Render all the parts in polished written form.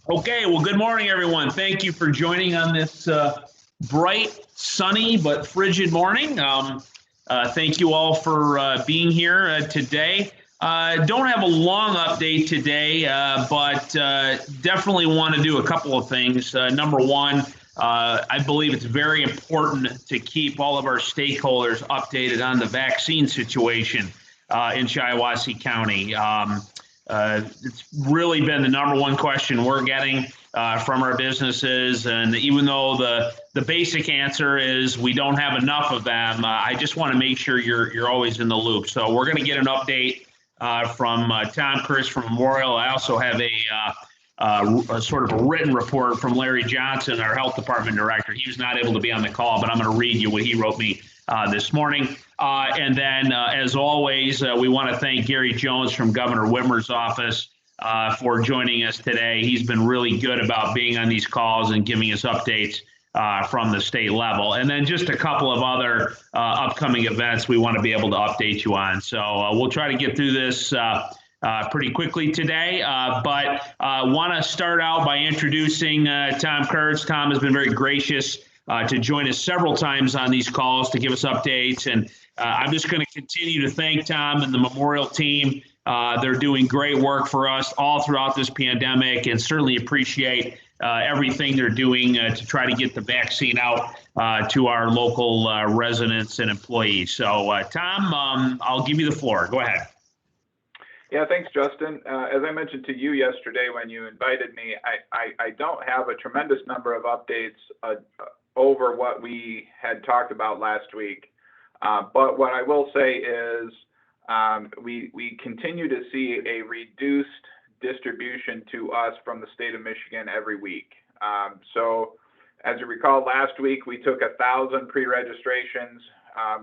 Okay, well, good morning, everyone. Thank you for joining on this bright, sunny, but frigid morning. Thank you all for being here today. Don't have a long update today, but definitely want to do a couple of things. Number one, I believe it's very important to keep all of our stakeholders updated on the vaccine situation in Shiawassee County. It's really been the number one question we're getting from our businesses, and even though the basic answer is we don't have enough of them, I just want to make sure you're always in the loop. So we're going to get an update from Tom Chris from Memorial. I also have a sort of a written report from Larry Johnson, our health department director. He was not able to be on the call, but I'm going to read you what he wrote me this morning. And then, as always, we want to thank Gary Jones from Governor Whitmer's office for joining us today. He's been really good about being on these calls and giving us updates from the state level. And then just a couple of other upcoming events we want to be able to update you on. So we'll try to get through this pretty quickly today, but want to start out by introducing Tom Kurtz. Tom has been very gracious to join us several times on these calls to give us updates. And I'm just going to continue to thank Tom and the Memorial team. They're doing great work for us all throughout this pandemic, and certainly appreciate everything they're doing to try to get the vaccine out to our local residents and employees. So Tom, I'll give you the floor. Go ahead. Yeah, thanks, Justin. As I mentioned to you yesterday when you invited me, I don't have a tremendous number of updates over what we had talked about last week. But what I will say is we continue to see a reduced distribution to us from the state of Michigan every week. So as you recall, last week we took 1,000 pre-registrations.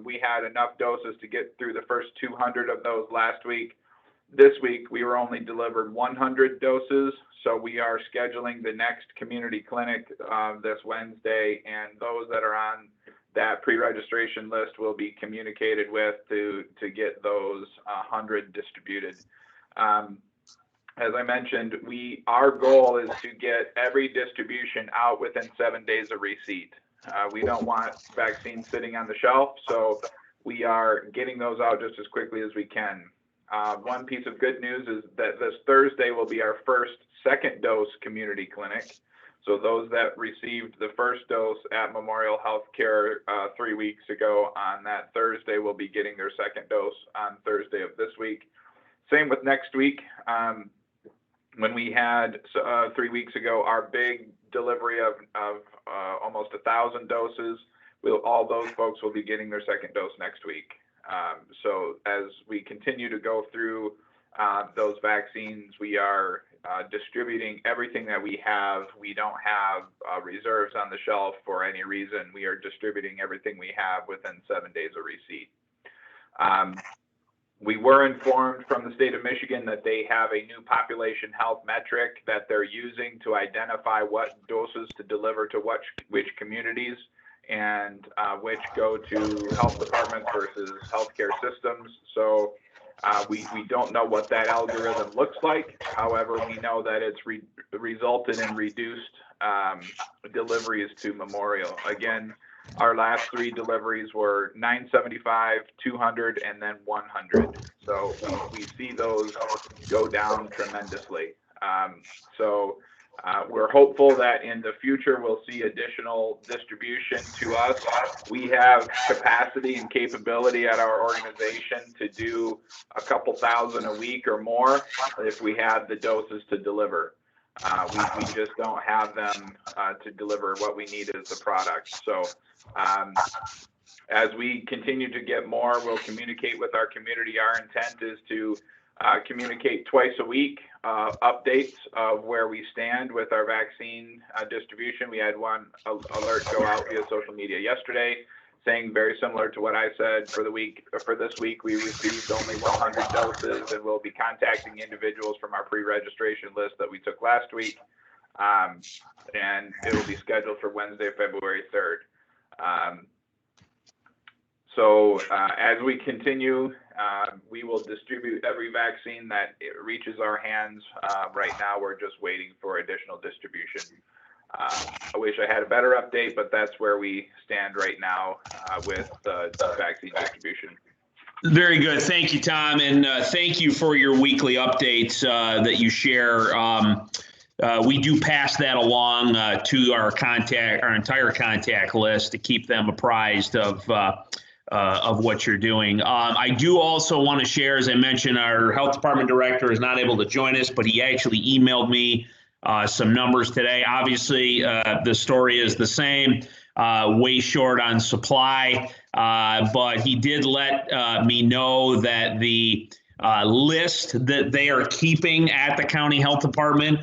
We had enough doses to get through the first 200 of those last week. This week, we were only delivered 100 doses, so we are scheduling the next community clinic this Wednesday, and those that are on that pre-registration list will be communicated with to get those 100 distributed. As I mentioned, our goal is to get every distribution out within 7 days of receipt. We don't want vaccines sitting on the shelf, so we are getting those out just as quickly as we can. One piece of good news is that this Thursday will be our first second dose community clinic. So those that received the first dose at Memorial Healthcare 3 weeks ago, on that Thursday will be getting their second dose on Thursday of this week. Same with next week. When we had 3 weeks ago our big delivery of almost 1,000 doses, all those folks will be getting their second dose next week. So as we continue to go through those vaccines, we are distributing everything that we have. We don't have reserves on the shelf for any reason. We are distributing everything we have within 7 days of receipt. We were informed from the state of Michigan that they have a new population health metric that they're using to identify what doses to deliver to which communities, and which go to health departments versus healthcare systems. So we don't know what that algorithm looks like. However, we know that it's resulted in reduced deliveries to Memorial. Again, our last 3 deliveries were 975, 200, and then 100. So we see those go down tremendously. We're hopeful that in the future we'll see additional distribution to us. We have capacity and capability at our organization to do a couple thousand a week or more if we have the doses to deliver. We just don't have them to deliver what we need as the product. So as we continue to get more, we'll communicate with our community. Our intent is to communicate twice a week, updates of where we stand with our vaccine distribution. We had one alert go out via social media yesterday, saying very similar to what I said for the week. For this week, we received only 100 doses, and we'll be contacting individuals from our pre-registration list that we took last week, and it will be scheduled for Wednesday, February 3rd. So as we continue, we will distribute every vaccine that it reaches our hands. Right now, we're just waiting for additional distribution. I wish I had a better update, but that's where we stand right now with the vaccine distribution. Very good. Thank you, Tom. And thank you for your weekly updates that you share. We do pass that along to our entire contact list to keep them apprised of what you're doing. I do also want to share, as I mentioned, our health department director is not able to join us, but he actually emailed me some numbers today. Obviously, the story is the same, way short on supply, but he did let me know that the list that they are keeping at the county health department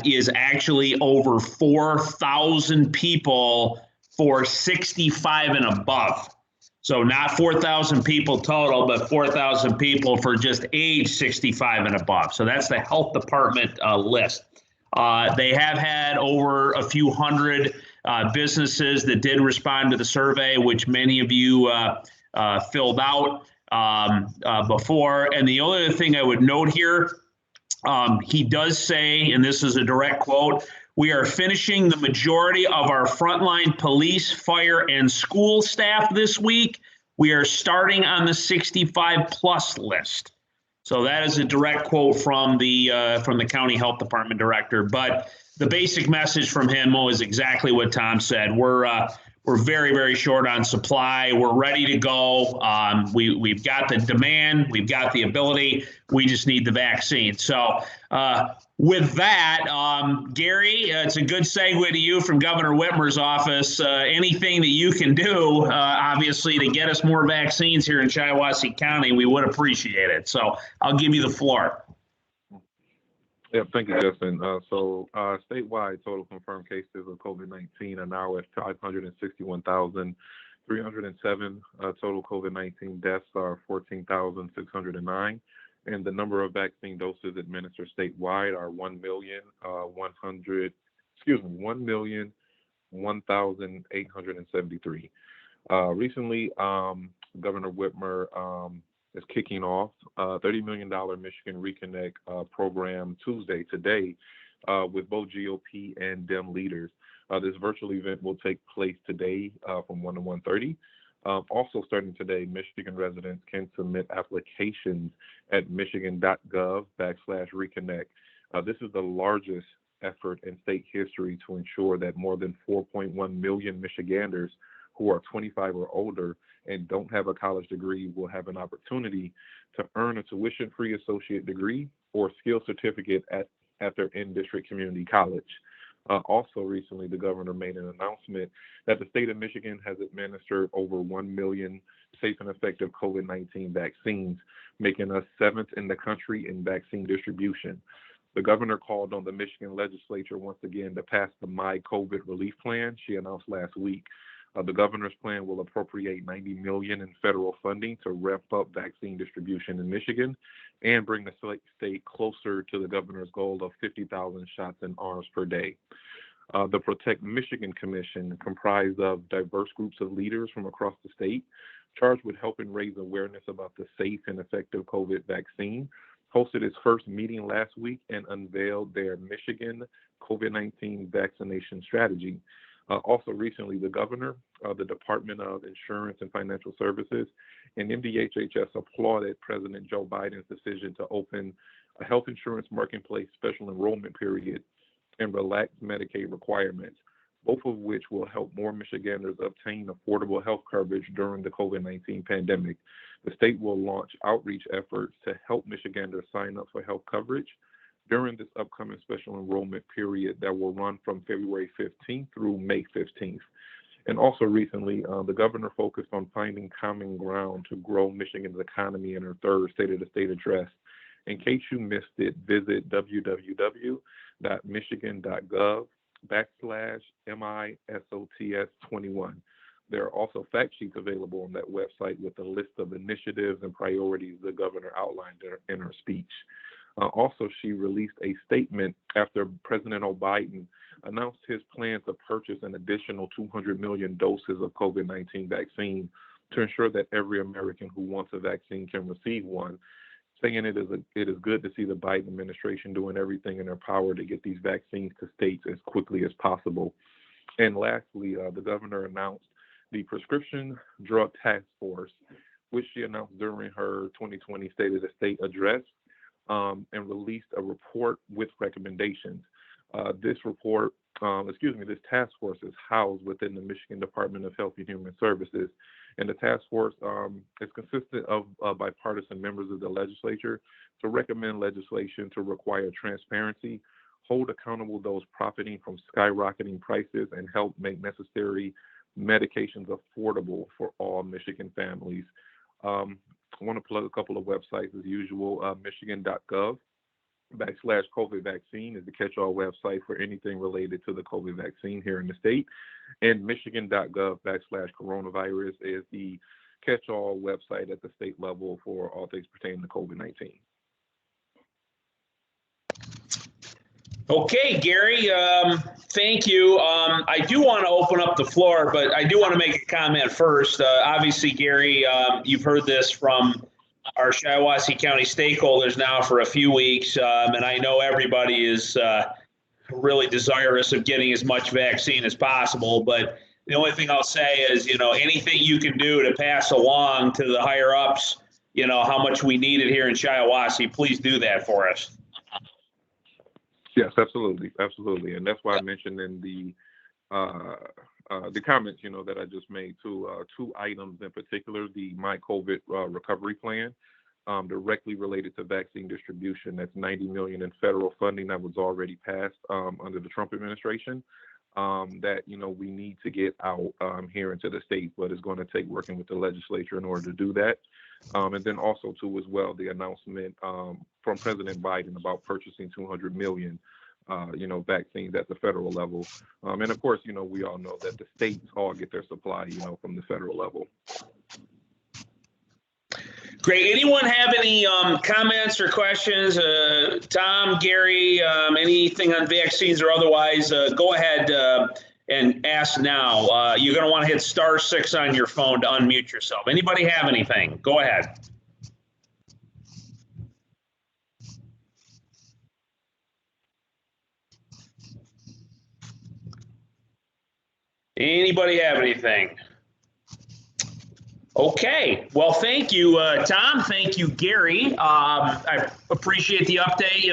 is actually over 4,000 people for 65 and above. So not 4,000 people total, but 4,000 people for just age 65 and above. So that's the health department list. They have had over a few hundred businesses that did respond to the survey, which many of you filled out before. And the only other thing I would note here, he does say, and this is a direct quote, "We are finishing the majority of our frontline police, fire, and school staff this week. We are starting on the 65 plus list." So that is a direct quote from the county health department director. But the basic message from him was exactly what Tom said. We're very, very short on supply. We're ready to go. We've got the demand. We've got the ability. We just need the vaccine. So with that, Gary, it's a good segue to you from Governor Whitmer's office. Anything that you can do, obviously, to get us more vaccines here in Shiawassee County, we would appreciate it. So I'll give you the floor. Yeah, thank you, Justin. Statewide total confirmed cases of COVID-19 are now at 561,307. Total COVID-19 deaths are 14,609. And the number of vaccine doses administered statewide are 1,001,873. Recently, Governor Whitmer is kicking off a $30 million Michigan Reconnect program today, with both GOP and Dem leaders. This virtual event will take place today from 1 to 1:30. Also starting today, Michigan residents can submit applications at michigan.gov/reconnect. This is the largest effort in state history to ensure that more than 4.1 million Michiganders who are 25 or older and don't have a college degree will have an opportunity to earn a tuition-free associate degree or skill certificate at their in-district community college. Also recently, the governor made an announcement that the state of Michigan has administered over 1 million safe and effective COVID-19 vaccines, making us 7th in the country in vaccine distribution. The governor called on the Michigan legislature once again to pass the My COVID Relief Plan she announced last week. The governor's plan will appropriate $90 million in federal funding to ramp up vaccine distribution in Michigan and bring the state closer to the governor's goal of 50,000 shots in arms per day. The Protect Michigan Commission, comprised of diverse groups of leaders from across the state, charged with helping raise awareness about the safe and effective COVID vaccine, hosted its first meeting last week and unveiled their Michigan COVID-19 vaccination strategy. Also recently, the governor, the Department of Insurance and Financial Services, and MDHHS applauded President Joe Biden's decision to open a health insurance marketplace special enrollment period and relax Medicaid requirements, both of which will help more Michiganders obtain affordable health coverage during the COVID-19 pandemic. The state will launch outreach efforts to help Michiganders sign up for health coverage during this upcoming special enrollment period that will run from February 15th through May 15th. And also recently, the governor focused on finding common ground to grow Michigan's economy in her third State of the State address. In case you missed it, visit www.michigan.gov/MISOTS21. There are also fact sheets available on that website with a list of initiatives and priorities the governor outlined in her speech. Also, she released a statement after President Biden announced his plan to purchase an additional 200 million doses of COVID-19 vaccine to ensure that every American who wants a vaccine can receive one, saying it is good to see the Biden administration doing everything in their power to get these vaccines to states as quickly as possible. And lastly, the governor announced the Prescription Drug Task Force, which she announced during her 2020 State of the State address, and released a report with recommendations. This task force is housed within the Michigan Department of Health and Human Services. And the task force is consistent of bipartisan members of the legislature to recommend legislation to require transparency, hold accountable those profiting from skyrocketing prices, and help make necessary medications affordable for all Michigan families. I want to plug a couple of websites as usual. Michigan.gov/COVID vaccine is the catch-all website for anything related to the COVID vaccine here in the state. And Michigan.gov/coronavirus is the catch-all website at the state level for all things pertaining to COVID-19. Okay, Gary, thank you. I do want to open up the floor, but I do want to make a comment first. Obviously, Gary, you've heard this from our Shiawassee County stakeholders now for a few weeks, and I know everybody is really desirous of getting as much vaccine as possible. But the only thing I'll say is, anything you can do to pass along to the higher ups, how much we need it here in Shiawassee, please do that for us. Yes, absolutely, and that's why I mentioned in the comments, that I just made two items in particular: the My COVID Recovery Plan, directly related to vaccine distribution. That's $90 million in federal funding that was already passed under the Trump administration. That we need to get out here into the state, but it's going to take working with the legislature in order to do that. And then also too as well the announcement from President Biden about purchasing 200 million vaccines at the federal level. And of course, we all know that the states all get their supply, from the federal level. Great. Anyone have any comments or questions? Tom, Gary, anything on vaccines or otherwise? Go ahead and ask now. You're going to want to hit *6 on your phone to unmute yourself. Anybody have anything? Go ahead. Anybody have anything? Okay. Well, thank you, Tom. Thank you, Gary. I appreciate the update.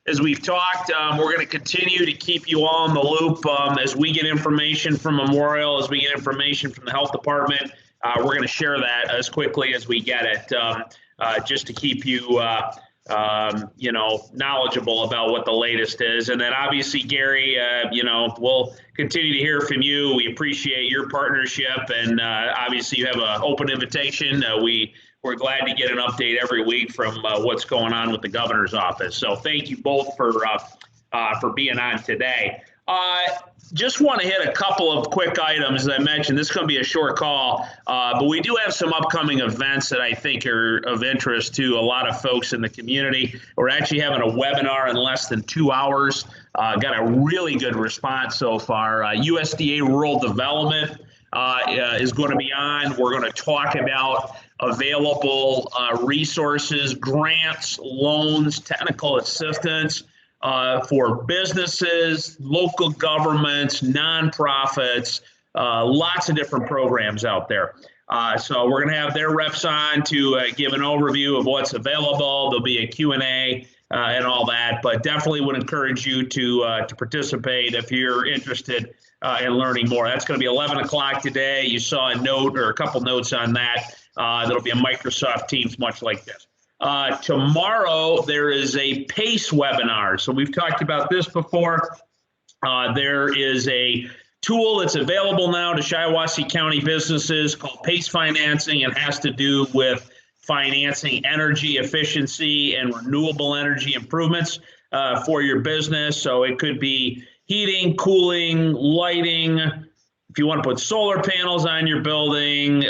As we've talked, we're going to continue to keep you all in the loop as we get information from Memorial, as we get information from the health department. We're going to share that as quickly as we get it, just to keep you, knowledgeable about what the latest is. And then obviously, Gary, we'll continue to hear from you. We appreciate your partnership, and obviously you have an open invitation. We're glad to get an update every week from what's going on with the governor's office. So thank you both for being on today. Just want to hit a couple of quick items. As I mentioned, this is going to be a short call, but we do have some upcoming events that I think are of interest to a lot of folks in the community. We're actually having a webinar in less than 2 hours. Got a really good response so far. USDA Rural Development is going to be on. We're going to talk about available resources, grants, loans, technical assistance for businesses, local governments, nonprofits, lots of different programs out there. So we're going to have their reps on to give an overview of what's available. There'll be a Q&A and all that, but definitely would encourage you to participate if you're interested in learning more. That's going to be 11 o'clock today. You saw a note or a couple notes on that. That'll be a Microsoft Teams, much like this. Tomorrow, there is a PACE webinar. So we've talked about this before. There is a tool that's available now to Shiawassee County businesses called PACE Financing. It has to do with financing energy efficiency and renewable energy improvements for your business. So it could be heating, cooling, lighting. If you want to put solar panels on your building,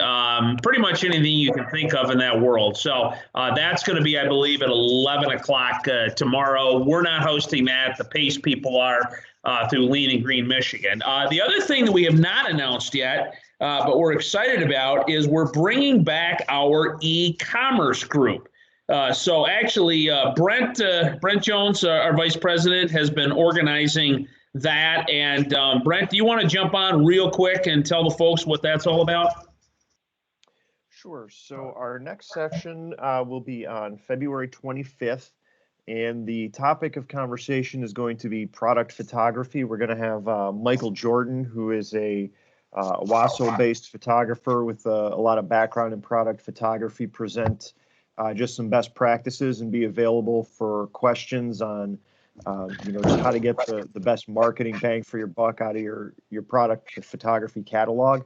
pretty much anything you can think of in that world. So that's going to be, I believe, at 11 o'clock tomorrow. We're not hosting that. The PACE people are through Lean and Green Michigan. The other thing that we have not announced yet but we're excited about is we're bringing back our e-commerce group. So actually, Brent Jones, our vice president, has been organizing that. And Brent, do you want to jump on real quick and tell the folks what that's all about? Sure. So our next session will be on February 25th, and the topic of conversation is going to be product photography. We're going to have Michael Jordan, who is a Wasso-based photographer with a lot of background in product photography, present just some best practices and be available for questions on just how to get the best marketing bang for your buck out of your product photography catalog.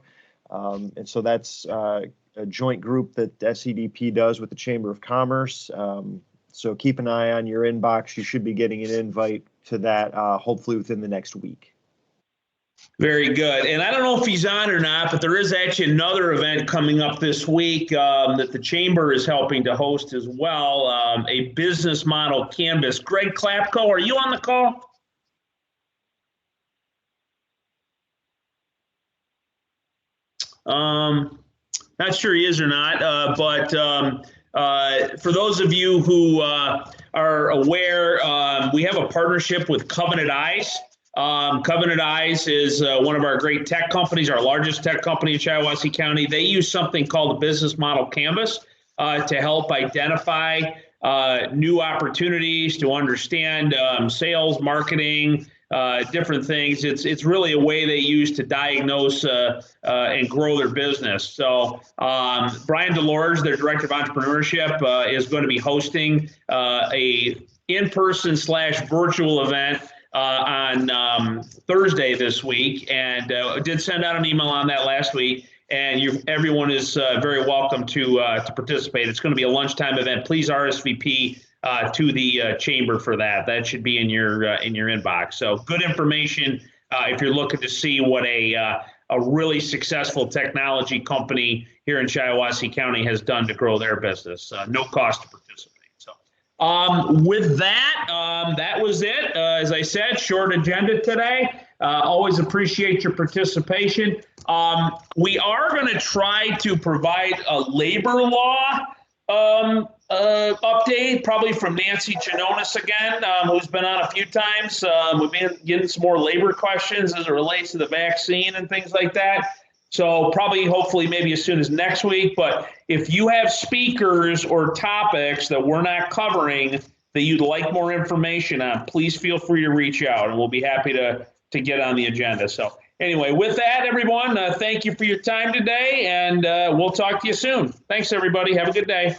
And so that's a joint group that SEDP does with the Chamber of Commerce. So keep an eye on your inbox. You should be getting an invite to that hopefully within the next week. Very good. And I don't know if he's on or not, but there is actually another event coming up this week that the Chamber is helping to host as well, a business model canvas. Greg Klapko, are you on the call? Not sure he is or not, but for those of you who are aware, we have a partnership with Covenant Eyes. Covenant Eyes is one of our great tech companies, our largest tech company in Shiawassee County. They use something called the Business Model Canvas to help identify new opportunities, to understand sales, marketing, different things. It's really a way they use to diagnose and grow their business. So Brian Delors, their director of entrepreneurship, is going to be hosting a in-person / virtual event on Thursday this week, and did send out an email on that last week. And everyone is very welcome to participate. It's going to be a lunchtime event. Please RSVP to the chamber for that. That should be in your inbox. So good information if you're looking to see what a really successful technology company here in Shiawassee County has done to grow their business. No cost to participate. So with that, that was it. As I said, short agenda today. Always appreciate your participation. We are going to try to provide a labor law update, probably from Nancy Janonis again, who's been on a few times. We've been getting some more labor questions as it relates to the vaccine and things like that. So probably, hopefully, maybe as soon as next week. But if you have speakers or topics that we're not covering that you'd like more information on, please feel free to reach out, and we'll be happy to get on the agenda. So anyway, with that, everyone, thank you for your time today, and we'll talk to you soon. Thanks, everybody. Have a good day.